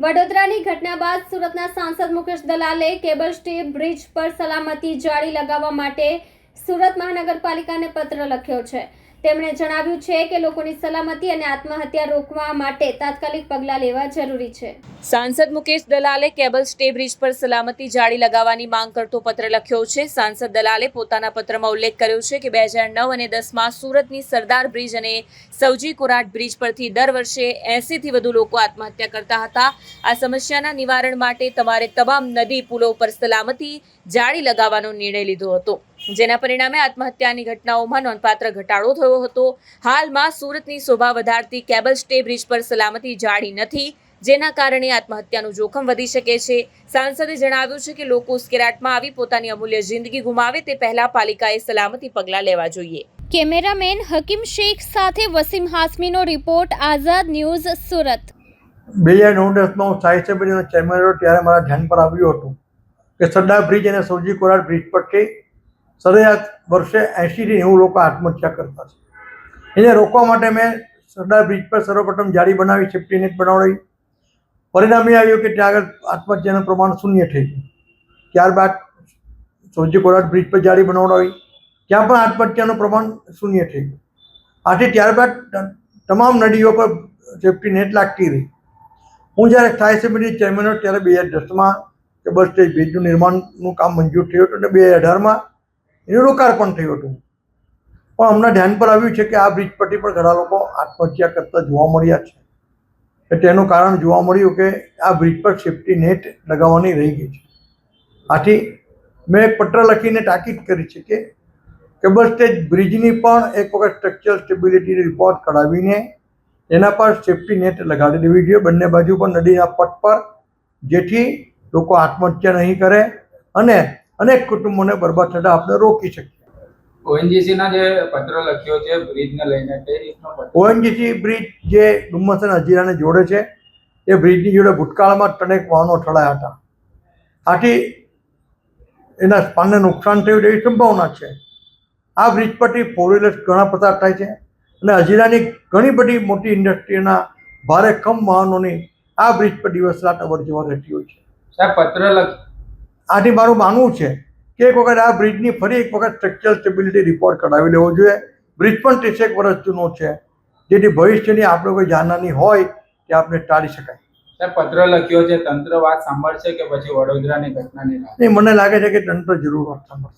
વડોદરાની ઘટના બાદ સુરતના સાંસદ મુકેશ દલાલે કેબલ સ્ટે બ્રિજ પર સલામતી જાળી લગાવવા માટે સુરત મહાનગરપાલિકાને પત્ર લખ્યો છે। તેમણે જણાવ્યું છે કે લોકોની સલામતી અને આત્મહત્યા રોકવા માટે તાત્કાલિક પગલાં લેવા જરૂરી છે। સાંસદ મુકેશ દલાલે કેબલ સ્ટે બ્રિજ પર સલામતી જાળી લગાવવાની માંગ કરતો પત્ર લખ્યો છે। સાંસદ દલાલે પોતાના પત્રમાં ઉલ્લેખ કર્યો છે કે 2009 અને 10માં સુરતની સરદાર બ્રિજ અને સવજી કોરાટ બ્રિજ પરથી દર વર્ષે 80થી વધુ લોકો આત્મહત્યા કરતા હતા। આ સમસ્યાના નિવારણ માટે તમારે તમામ નદી પુલો પર સલામતી જાળી લગાવવાનો નિર્ણય લીધો હતો, જેના પરિણામે આત્મહત્યાની ઘટનાઓમાં નોંધપાત્ર ઘટાડો થયો હતો। હાલમાં સુરતની શોભા વધારતી કેબલ સ્ટે બ્રિજ પર સલામતી જાળી નથી, જેના કારણે આત્મહત્યાનું જોખમ વધી શકે છે। સાંસદે જણાવ્યું છે કે લોકો ઉશ્કેરાટમાં આવી પોતાની અમૂલ્ય જિંદગી ગુમાવે તે પહેલા પાલિકાએ સલામતી પગલાં લેવા જોઈએ। કેમેરામેન હકીમ શેખ સાથે વસીમ હાસમીનો રિપોર્ટ, આઝાદ ન્યૂઝ, સુરત। 2009-10માં સ્થાયી સમિતિનો ચેરમેન હતો ત્યારે મારા ધ્યાન પર આવ્યું હતું કે સરદાર બ્રિજ અને સવજી કોરાટ બ્રિજ પરથી સરેરાશ વર્ષે 80થી 90 લોકો આત્મહત્યા કરતા છે। એને રોકવા માટે મેં સરદાર બ્રિજ પર સર્વપ્રથમ જાળી બનાવી, સેફ્ટી નેટ બનાવડાવી। પરિણામે આવ્યું કે ત્યાં આગળ આત્મહત્યાનું પ્રમાણ શૂન્ય થઈ ગયું। ત્યારબાદ સવજી કોરાટ બ્રિજ પર જાળી બનાવડાવી, ત્યાં પણ આત્મહત્યાનું પ્રમાણ શૂન્ય થઈ ગયું। આથી ત્યારબાદ તમામ નદીઓ પર સેફ્ટી નેટ લાગતી રહી। હું જ્યારે સ્થાયી સમિતિ ચેરમેન હતો ત્યારે 2010માં કેબલ સ્ટે બ્રિજનું નિર્માણનું કામ મંજૂર થયું હતું અને 2018માં એનું લોકાર્પણ થયું હતું। પણ હમણાં ધ્યાન પર આવ્યું છે કે આ બ્રિજ પરથી પણ ઘણા લોકો આત્મહત્યા કરતા જોવા મળ્યા છે। તેનું કારણ જોવા મળ્યું કે આ બ્રિજ પર સેફ્ટી નેટ લગાવવાની રહી ગઈ છે। આથી મેં એક પત્ર લખીને તાકીદ કરી છે કે કેબલ સ્ટે બ્રિજની પણ એક વખત સ્ટ્રક્ચરલ સ્ટેબિલિટી રિપોર્ટ કરાવીને એના પર સેફ્ટી નેટ લગાડી દેવી જોઈએ બંને બાજુ પર નદીના પટ પર, જેથી લોકો આત્મહત્યા નહીં કરે અને અનેક કુટુંબોને બરબાદ થતા આપણે રોકી શકીએ। ઓએનજીસીના જે પત્ર લખ્યો છે બ્રિજને લઈને, તે રીતનો ઓએનજીસી બ્રિજ જે ડુમ્મસ અને હજીરાને જોડે છે, એ બ્રિજની જોડે ભૂતકાળમાં અનેક વાહનો અથડાયા હતા। આથી એના સ્પાનને નુકસાન થયું તેવી સંભાવના છે। આ બ્રિજ પરથી ફોર વ્હીલર્સ ઘણા પસાર થાય છે અને હજીરાની ઘણી બધી મોટી ઇન્ડસ્ટ્રીના ભારે કમ વાહનોની આ બ્રિજ પર દિવસ રાત અવર જવર રહેતી હોય છે। સાહેબ, આથી મારું માનવું છે કે એક વખત આ બ્રિજની ફરી એક વખત સ્ટ્રક્ચરલ સ્ટેબિલિટી રિપોર્ટ કઢાવી લેવો જોઈએ। બ્રિજ પણ 30 વર્ષ જૂનો છે, જેથી ભવિષ્યની આપણે કોઈ જાનહાની હોય તે આપણે ટાળી શકાય। સાહેબ, પત્ર લખ્યો છે, તંત્ર વાત સાંભળશે કે પછી વડોદરાની ઘટનાની રાહ? નહીં, મને લાગે છે કે તંત્ર જરૂર વાત સાંભળશે।